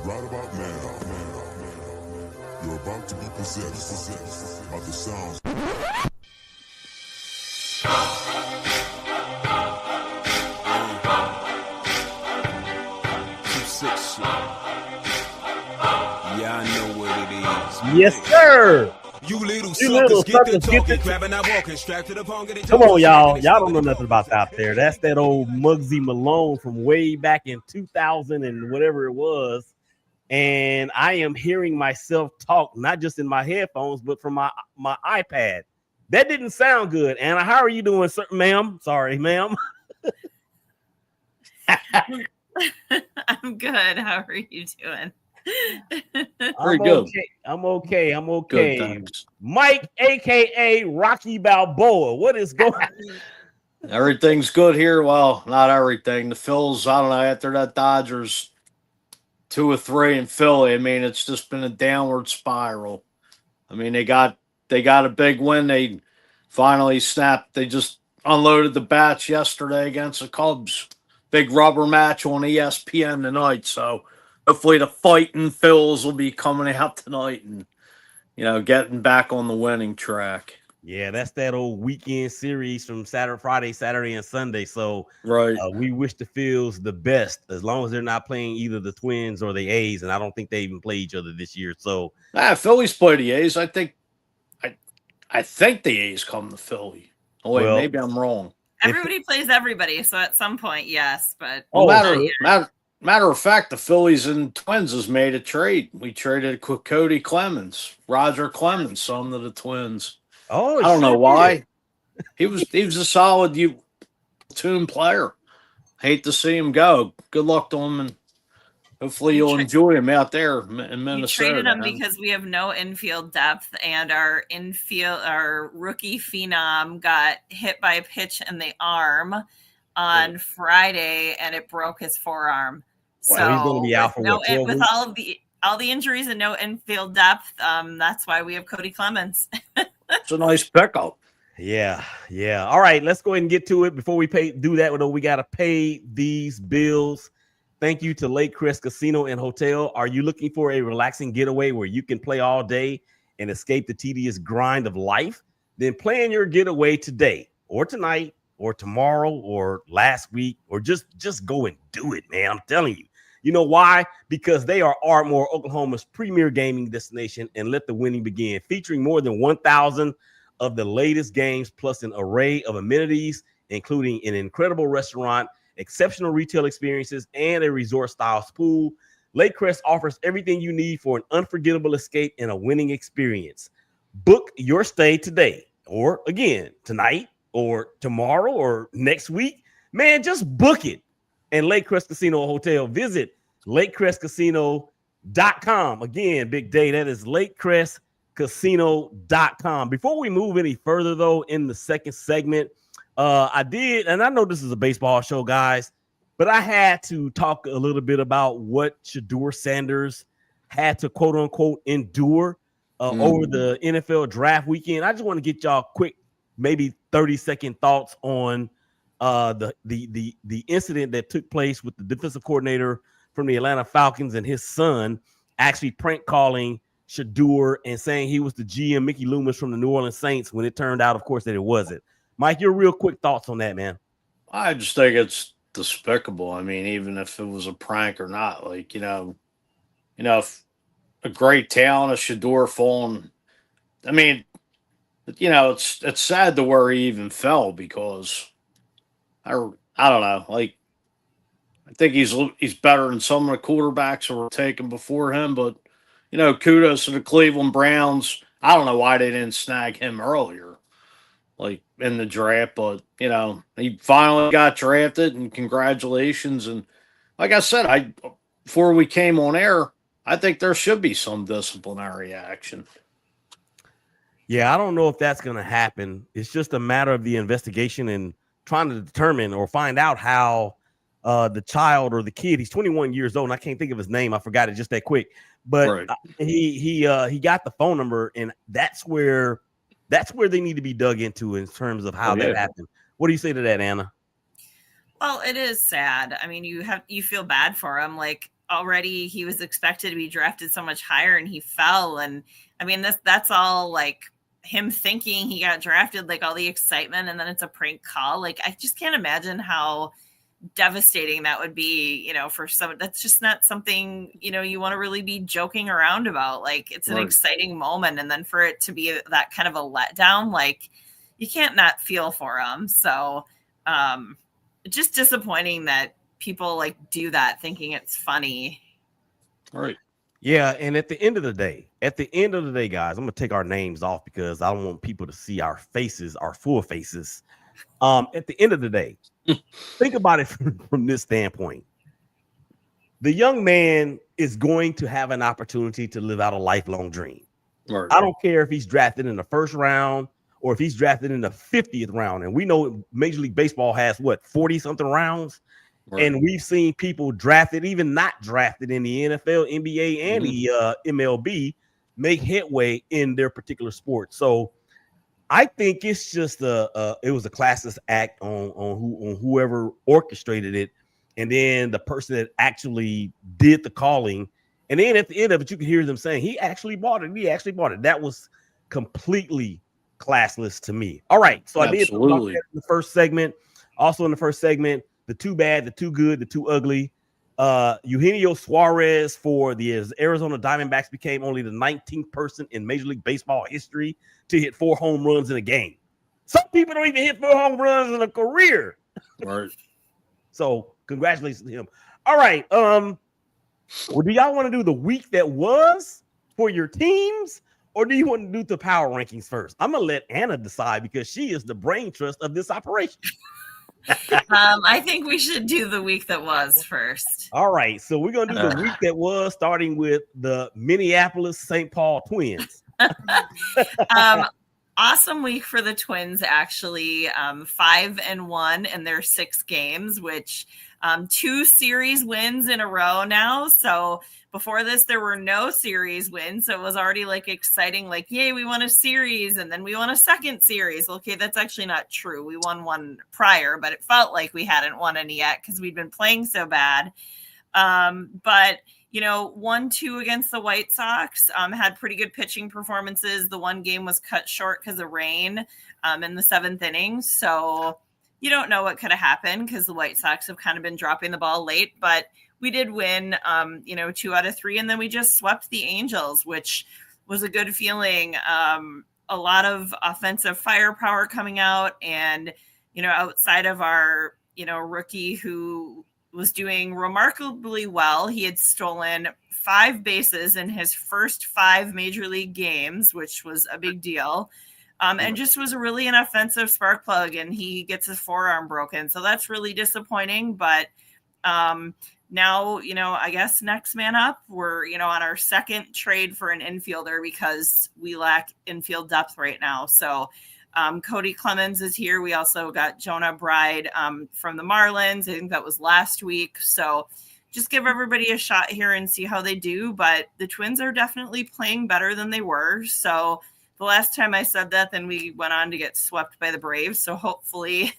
Right about now, you're about to be possessed by the sounds. Yeah, I know what it is. Yes, sir. You little suckers, get get to talking, grabbing that walking, strapped to the pong. Come on, y'all. Y'all don't know nothing about that out there. That's that old Muggsy Malone from way back in 2000 and whatever it was. And I am hearing myself talk, not just in my headphones, but from my iPad. That didn't sound good. Anna, how are you doing, sir, ma'am? Sorry, ma'am. I'm good. How are you doing? I'm good. Okay. I'm okay. Good, Mike, aka Rocky Balboa. What is going on? Everything's good here. Well, not everything. The Phils, I don't know, after that Dodgers 2 or 3 in Philly, I mean, it's just been a downward spiral. I mean, they got a big win. They finally snapped. They just unloaded the bats yesterday against the Cubs. Big rubber match on ESPN tonight. So hopefully the fighting Phils will be coming out tonight and, getting back on the winning track. Yeah, that's that old weekend series from Friday, Saturday, and Sunday. So right, we wish the Phils the best, as long as they're not playing either the Twins or the A's, and I don't think they even play each other this year. So Phillies play the A's. I think the A's come to Philly. Oh wait, maybe I'm wrong. Everybody plays everybody, so at some point, yes. But matter of fact, the Phillies and Twins has made a trade. We traded Cody Clemens, Roger Clemens, son of the Twins. Oh, I don't know why. He was a solid tune player. Hate to see him go. Good luck to him, and hopefully you'll enjoy him out there in Minnesota. You traded him because we have no infield depth, and our rookie phenom got hit by a pitch in the arm on Friday, and it broke his forearm. So he's going to be out for with all the injuries and no infield depth, that's why we have Cody Clemens. It's a nice pickup. Yeah. All right, let's go ahead and get to it. Before we do that, we got to pay these bills. Thank you to Lake Crest Casino and Hotel. Are you looking for a relaxing getaway where you can play all day and escape the tedious grind of life? Then plan your getaway today or tonight or tomorrow or last week, or just go and do it, man. I'm telling you. You know why? Because they are Ardmore, Oklahoma's premier gaming destination, and let the winning begin. Featuring more than 1,000 of the latest games, plus an array of amenities, including an incredible restaurant, exceptional retail experiences, and a resort-style pool. Lake Crest offers everything you need for an unforgettable escape and a winning experience. Book your stay today, or again, tonight, or tomorrow, or next week. Man, just book it. And Lake Crest Casino Hotel. Visit LakeCrestCasino.com. Again, big day. That is LakeCrestCasino.com. Before we move any further, though, in the second segment, I did, and I know this is a baseball show, guys, but I had to talk a little bit about what Shedeur Sanders had to quote unquote endure over the NFL draft weekend. I just want to get y'all quick, maybe 30-second thoughts on the incident that took place with the defensive coordinator from the Atlanta Falcons and his son actually prank calling Shedeur and saying he was the GM Mickey Loomis from the New Orleans Saints, when it turned out, of course, that it wasn't. Mike, your real quick thoughts on that, man. I just think it's despicable. I mean, even if it was a prank or not, if a great talent, a Shedeur falling, I mean, it's sad to where he even fell, because I don't know. I think he's better than some of the quarterbacks who were taken before him. But kudos to the Cleveland Browns. I don't know why they didn't snag him earlier, in the draft. But he finally got drafted, and congratulations. And like I said, before we came on air, I think there should be some disciplinary action. Yeah, I don't know if that's going to happen. It's just a matter of the investigation and trying to determine or find out how the child or the kid, he's 21 years old, and I can't think of his name. I forgot it just that quick. But right. He got the phone number, and that's where they need to be dug into in terms of how that happened. What do you say to that, Anna? Well, it is sad. I mean, you feel bad for him. Like, already he was expected to be drafted so much higher and he fell. And I mean, that's all like him thinking he got drafted, like all the excitement, and then it's a prank call. Like, I just can't imagine how devastating that would be, for someone. That's just not something, you want to really be joking around about. Like, it's an exciting moment. And then for it to be that kind of a letdown, like, you can't not feel for him. So just disappointing that people like do that thinking it's funny. All right. Yeah, and at the end of the day, guys, I'm gonna take our names off because I don't want people to see our faces, our full faces. At the end of the day, think about it from this standpoint. The young man is going to have an opportunity to live out a lifelong dream. Right. I don't care if he's drafted in the first round or if he's drafted in the 50th round. And we know Major League Baseball has 40-something rounds. Right. And we've seen people drafted, even not drafted in the NFL, NBA, and the MLB make headway in their particular sport. So I think it's just it was a classist act on whoever orchestrated it, and then the person that actually did the calling. And then at the end of it, you can hear them saying, he actually bought it. That was completely classless to me. All right. So I did talk about that in the first segment. Also in the first segment, the too bad, the too good, the too ugly. Eugenio Suarez for the Arizona Diamondbacks became only the 19th person in Major League Baseball history to hit 4 home runs in a game. Some people don't even hit 4 home runs in a career. Right. So congratulations to him. All right. Well, do y'all want to do the week that was for your teams, or do you want to do the power rankings first? I'm gonna let Anna decide because she is the brain trust of this operation. I think we should do the week that was first. All right, so we're gonna do the week that was, starting with the Minneapolis St. Paul Twins. Awesome week for the Twins, actually. 5-1 in their 6 games, which 2 series wins in a row now. So before this, there were no series wins. So it was already like exciting, like, yay, we won a series. And then we won a second series. Okay, that's actually not true. We won one prior, but it felt like we hadn't won any yet because we'd been playing so bad. But 1-2 against the White Sox, had pretty good pitching performances. The one game was cut short because of rain in the 7th inning. So you don't know what could have happened because the White Sox have kind of been dropping the ball late. But we did win, 2 out of 3. And then we just swept the Angels, which was a good feeling. A lot of offensive firepower coming out. And, outside of our, rookie who was doing remarkably well. He had stolen 5 bases in his first 5 major league games, which was a big deal. And just was really an offensive spark plug, and he gets his forearm broken. So that's really disappointing. But now, I guess next man up, we're, on our second trade for an infielder because we lack infield depth right now. So Cody Clemens is here. We also got Jonah Bride from the Marlins. I think that was last week. So just give everybody a shot here and see how they do. But the Twins are definitely playing better than they were. So the last time I said that, then we went on to get swept by the Braves. So hopefully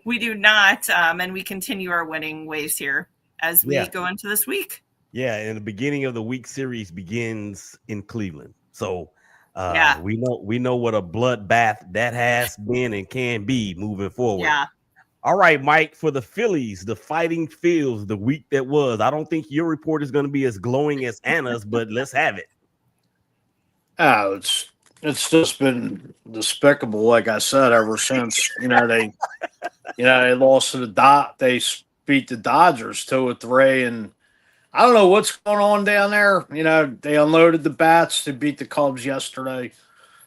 we do not. And we continue our winning ways here as we go into this week. Yeah. And the beginning of the week series begins in Cleveland. So we know what a bloodbath that has been and can be moving forward. Yeah. All right, Mike, for the Phillies, the Fighting Phils, the week that was. I don't think your report is going to be as glowing as Anna's, but let's have it. Oh, it's just been despicable, like I said, ever since they lost to they beat the Dodgers 2-3, and I don't know what's going on down there. They unloaded the bats to beat the Cubs yesterday,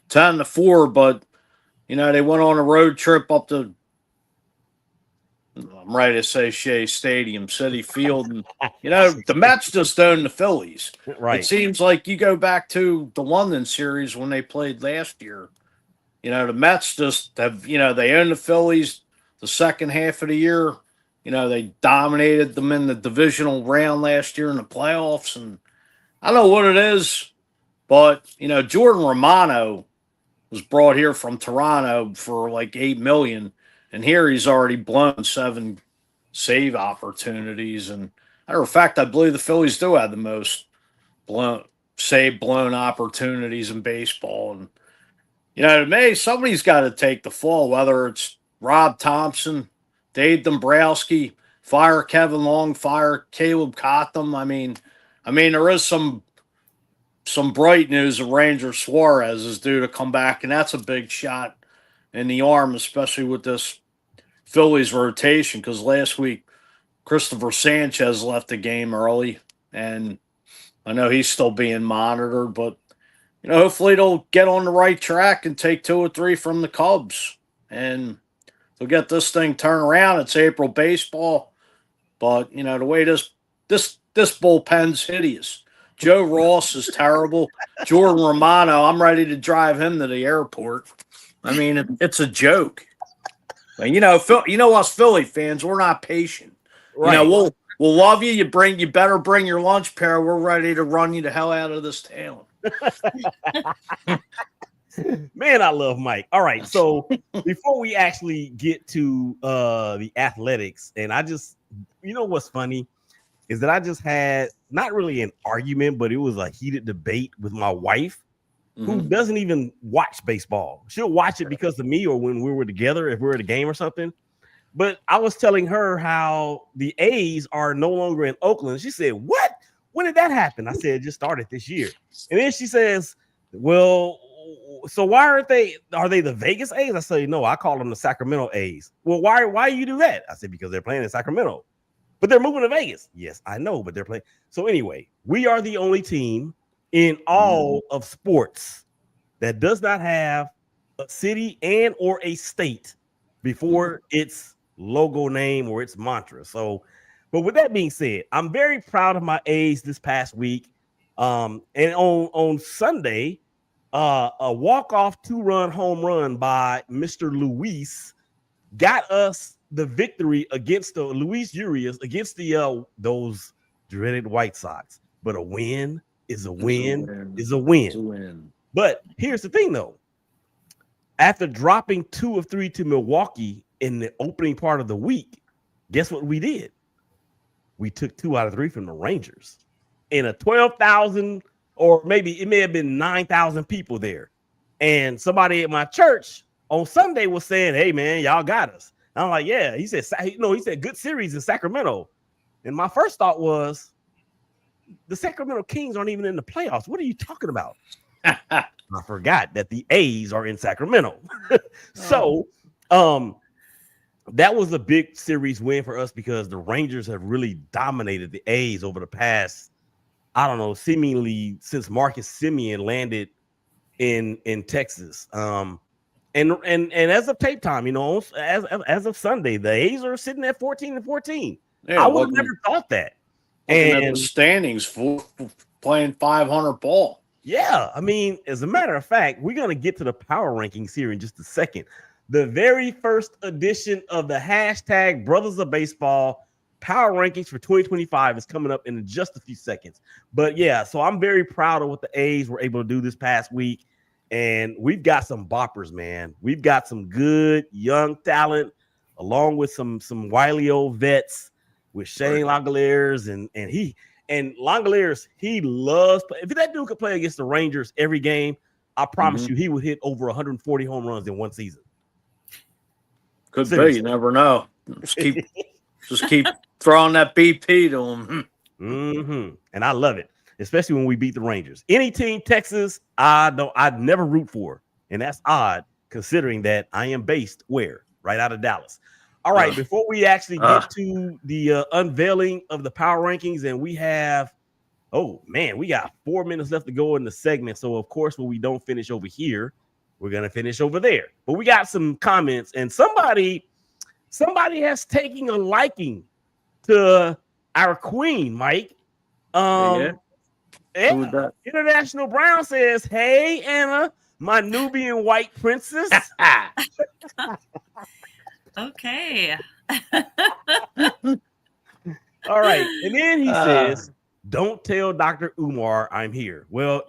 10-4. But they went on a road trip up to, I'm ready to say Shea Stadium, City Field, and the Mets just own the Phillies. Right. It seems like you go back to the London series when they played last year. The Mets just have, they own the Phillies the second half of the year. They dominated them in the divisional round last year in the playoffs. And I don't know what it is, but, Jordan Romano was brought here from Toronto for like $8 million. And here he's already blown 7 save opportunities. And Matter of fact, I believe the Phillies do have the most blown opportunities in baseball. And, to me, somebody's got to take the fall, whether it's Rob Thompson, Dave Dombrowski, fire Kevin Long, fire Caleb Cotham. I mean, there is some bright news of Ranger Suarez is due to come back, and that's a big shot in the arm, especially with this Phillies rotation, because last week Christopher Sanchez left the game early, and I know he's still being monitored, but hopefully they'll get on the right track and take 2 or 3 from the Cubs, and they'll get this thing turned around. It's April baseball, but the way this bullpen's hideous. Joe Ross is terrible. Jordan Romano, I'm ready to drive him to the airport. I mean, it's a joke. And, us Philly fans, we're not patient. Right. We'll love you. You better bring your lunch pail. We're ready to run you the hell out of this town. Man, I love Mike. All right, so before we actually get to the athletics, and what's funny is that I just had not really an argument, but it was a heated debate with my wife, who doesn't even watch baseball. She'll watch it because of me or when we were together, if we were at a game or something. But I was telling her how the A's are no longer in Oakland. She said, "What? When did that happen?" I said, "It just started this year." And then she says, "Well, so why aren't they? Are they the Vegas A's?" I say, "No, I call them the Sacramento A's." "Well, why you do that?" I said, "Because they're playing in Sacramento." "But they're moving to Vegas." "Yes, I know, but they're playing." So anyway, we are the only team in all of sports that does not have a city and or a state before its logo name or its mantra. So, but with that being said, I'm very proud of my A's this past week. And on Sunday, a walk-off 2-run home run by Mr. Luis got us the victory against the Luis Urias against the those dreaded White Sox. But a win is a win is a win. But here's the thing, though. After dropping 2 of 3 to Milwaukee in the opening part of the week, guess what we did? We took 2 out of 3 from the Rangers in a 12,000, or maybe it may have been 9,000 people there. And somebody at my church on Sunday was saying, "Hey, man, y'all got us." And I'm like, "Yeah." He said, he said good series in Sacramento. And my first thought was, the Sacramento Kings aren't even in the playoffs. What are you talking about? I forgot that the A's are in Sacramento. So that was a big series win for us because the Rangers have really dominated the A's over the past, I don't know, seemingly since Marcus Semien landed in Texas. And as of tape time, as of Sunday, the A's are sitting at 14-14. Yeah, I would have never thought that. And the standings for playing 500 ball. Yeah, I mean, as a matter of fact, we're going to get to the power rankings here in just a second. The very first edition of the hashtag Brothers of Baseball power rankings for 2025 is coming up in just a few seconds. But yeah, so I'm very proud of what the A's were able to do this past week. And we've got some boppers, man. We've got some good young talent, along with some wily old vets with Shane Langoliers and Langoliers. He loves play. If that dude could play against the Rangers every game, I promise you he would hit over 140 home runs in one season. Could be. You never know. Just keep throwing that BP to him. And I love it, especially when we beat the Rangers. Any team Texas, I'd never root for, and that's odd considering that I am based where? Right out of Dallas. All right, before we actually get to the unveiling of the power rankings, and we have, we got 4 minutes left to go in the segment. So, of course, when we don't finish over here, we're going to finish over there. But we got some comments, and somebody has taken a liking to our queen, Mike. International Brown says, "Hey, Anna, my Nubian white princess." Okay. All right. And then he says, "Don't tell Dr. Umar I'm here." Well,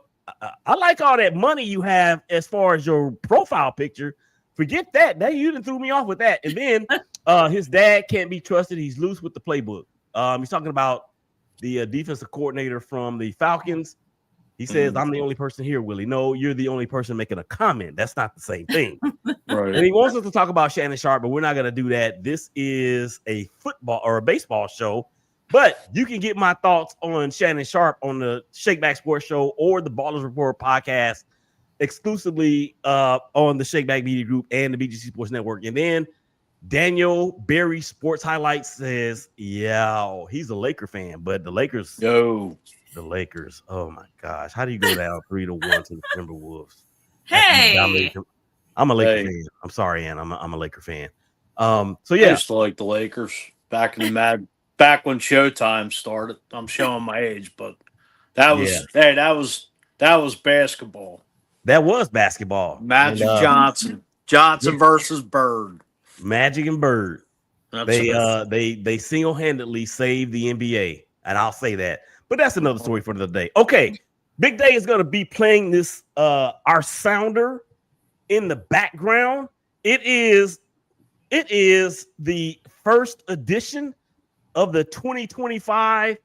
I like all that money you have as far as your profile picture. Forget that. You done threw me off with that. And then his dad can't be trusted. He's loose with the playbook. He's talking about the defensive coordinator from the Falcons. He says, I'm the only person here, Willie. No, you're the only person making a comment. That's not the same thing. Right. And he wants us to talk about Shannon Sharp, but we're not going to do that. This is a football or a baseball show. But you can get my thoughts on Shannon Sharp on the ShakeBack Sports Show or the Ballers Report podcast exclusively on the ShakeBack Media Group and the BGC Sports Network. And then Daniel Berry Sports Highlights says, yeah, he's a Laker fan, but the Lakers. Yo. The Lakers. Oh my gosh. How do you go down 3-1 to the Timberwolves? Hey, I'm a Laker fan. I'm sorry, Ann. I'm a Laker fan. So yeah. I used to like the Lakers back when Showtime started. I'm showing my age, but that was that was basketball. That was basketball. Magic Johnson versus Bird. Magic and Bird. Absolutely. They single-handedly saved the NBA, and I'll say that. But that's another story for another day. Okay, Big Day is going to be playing this our sounder in the background. It is the first edition of the 2025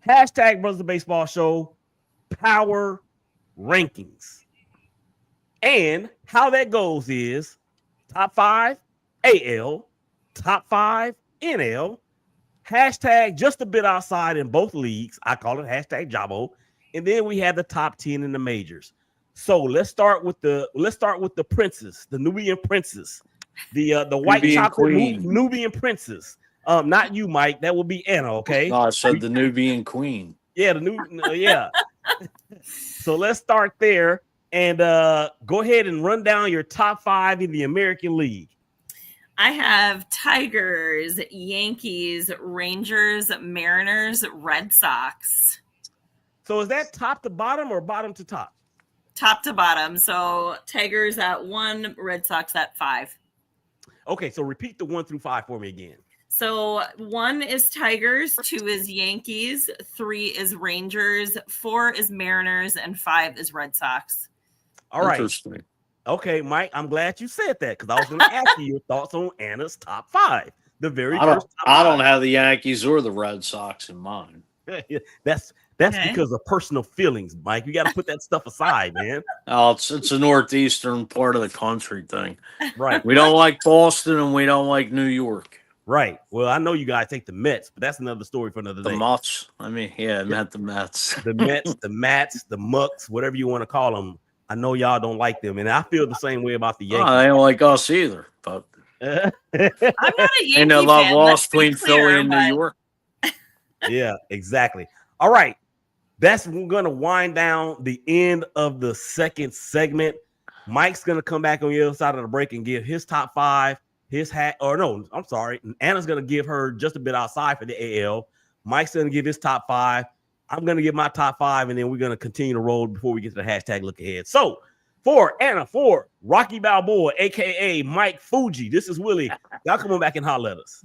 hashtag Brothers of Baseball Show Power Rankings. And how that goes is top 5 AL, top 5 NL, hashtag just a bit outside in both leagues. I call it hashtag Jabo. And then we have the top 10 in the majors. So let's start with the princes, the Nubian princes, the white Nubian chocolate queen. Nubian princes. Not you, Mike. That would be Anna. Okay. No, I said the Nubian queen. Yeah, yeah. So let's start there and go ahead and run down your top 5 in the American League. I have Tigers, Yankees, Rangers, Mariners, Red Sox. So is that top to bottom or bottom to top? Top to bottom. So Tigers at 1, Red Sox at 5. Okay, so repeat the 1 through 5 for me again. So 1 is Tigers, 2 is Yankees, 3 is Rangers, 4 is Mariners, and 5 is Red Sox. All right. Interesting. Okay, Mike, I'm glad you said that because I was going to ask you your thoughts on Anna's top 5. The very first top I don't 5. have the Yankees or the Red Sox in mind. That's Okay. because of personal feelings, Mike. You got to put that stuff aside, man. Oh, it's a northeastern part of the country thing. Right. We don't like Boston and we don't like New York. Right. Well, I know you guys take the Mets, but that's another story for another The day. Mets. I mean, yeah, I meant the Mets. The Mets, the Mats, the Mucks, whatever you want to call them. I know y'all don't like them, and I feel the same way about the Yankees. Oh, they don't like us either. But I'm not a Yankee ain't no love fan, lost let's be between Philly clear, and New but- York. Yeah, exactly. All right. We're going to wind down the end of the second segment. Mike's going to come back on the other side of the break and give his top 5, Anna's going to give her just a bit outside for the AL. Mike's going to give his top 5. I'm going to give my top 5, and then we're going to continue to roll before we get to the hashtag look ahead. So for Anna, for Rocky Balboa, a.k.a. Mike Fuji, this is Willie. Y'all come on back and holler at us.